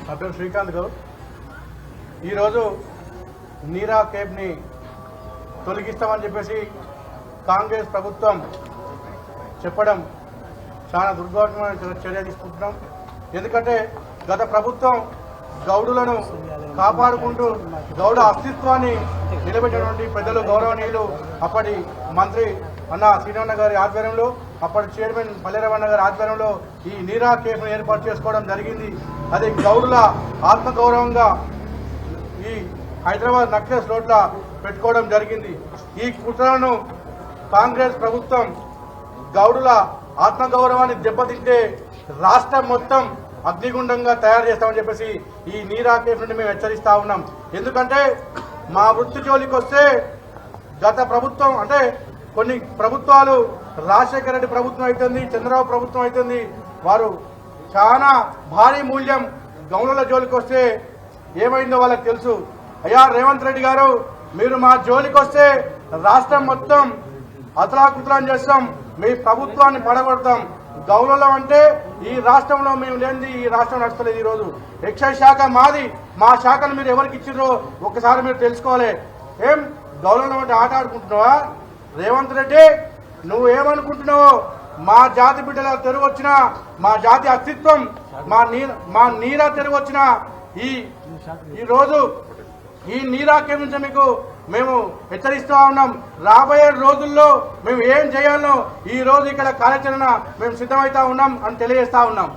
నా పేరు శ్రీకాంత్ గౌడ్. ఈరోజు నీరా కేబ్ని తొలగిస్తామని చెప్పేసి కాంగ్రెస్ ప్రభుత్వం చెప్పడం చాలా దుర్భాగ్యమైన చర్య తీసుకుంటున్నాం. ఎందుకంటే గత ప్రభుత్వం గౌడులను కాపాడుకుంటూ గౌడ అస్తిత్వాన్ని నిలబెట్టినటువంటి పెద్దలు గౌరవనీయులు అప్పటి మంత్రి అన్న శ్రీనన్న గారి ఆధ్వర్యంలో, అప్పటి చైర్మన్ పల్లెరవన్న గారి ఆధ్వర్యంలో ఈ నీరా కేఫ్ను ఏర్పాటు చేసుకోవడం జరిగింది. అది గౌడుల ఆత్మగౌరవంగా ఈ హైదరాబాద్ నక్లెస్ రోడ్ల పెట్టుకోవడం జరిగింది. ఈ కుట్రలను కాంగ్రెస్ ప్రభుత్వం గౌడుల ఆత్మగౌరవాన్ని దెబ్బతింటే రాష్ట్రం మొత్తం అగ్నిగుండంగా తయారు చేస్తామని చెప్పేసి ఈ నీరా కేఫ్ నుండి మేము హెచ్చరిస్తా ఉన్నాం. ఎందుకంటే మా వృత్తి జోలికి వస్తే గత ప్రభుత్వం అంటే కొన్ని ప్రభుత్వాలు, రాజశేఖర రెడ్డి ప్రభుత్వం అవుతుంది, చంద్రబాబు ప్రభుత్వం అవుతుంది, వారు చాలా భారీ మూల్యం గౌనుల జోలికి వస్తే ఏమైందో వాళ్ళకి తెలుసు. అయ్యా రేవంత్ రెడ్డి గారు, మీరు మా జోలికి వస్తే రాష్ట్రం మొత్తం అతలాకుతలం చేస్తాం, మీ ప్రభుత్వాన్ని పడగొడతాం. గౌరవం అంటే ఈ రాష్ట్రంలో మేము లేనిది ఈ రాష్ట్రం నడుస్తలేదు. ఈరోజు ఎక్సైజ్ శాఖ మాది, మా శాఖను మీరు ఎవరికి ఇచ్చిండ్రో ఒకసారి మీరు తెలుసుకోవాలి. ఏం గౌరవం అంటే ఆట ఆడుకుంటున్నావా? రేవంత్ రెడ్డి, నువ్వు ఏమనుకుంటున్నావో మా జాతి బిడ్డల తెరువు వచ్చిన, మా జాతి అస్తిత్వం, మా నీరా తెరువు వచ్చిన ఈ రోజు ఈ నీరా కేంద్రం నుంచి మీకు మేము హెచ్చరిస్తూ ఉన్నాం. రాబోయే రోజుల్లో మేము ఏం చేయాలో ఈ రోజు ఇక్కడ కార్యాచరణ మేము సిద్ధమవుతా ఉన్నాం అని తెలియజేస్తా ఉన్నాం.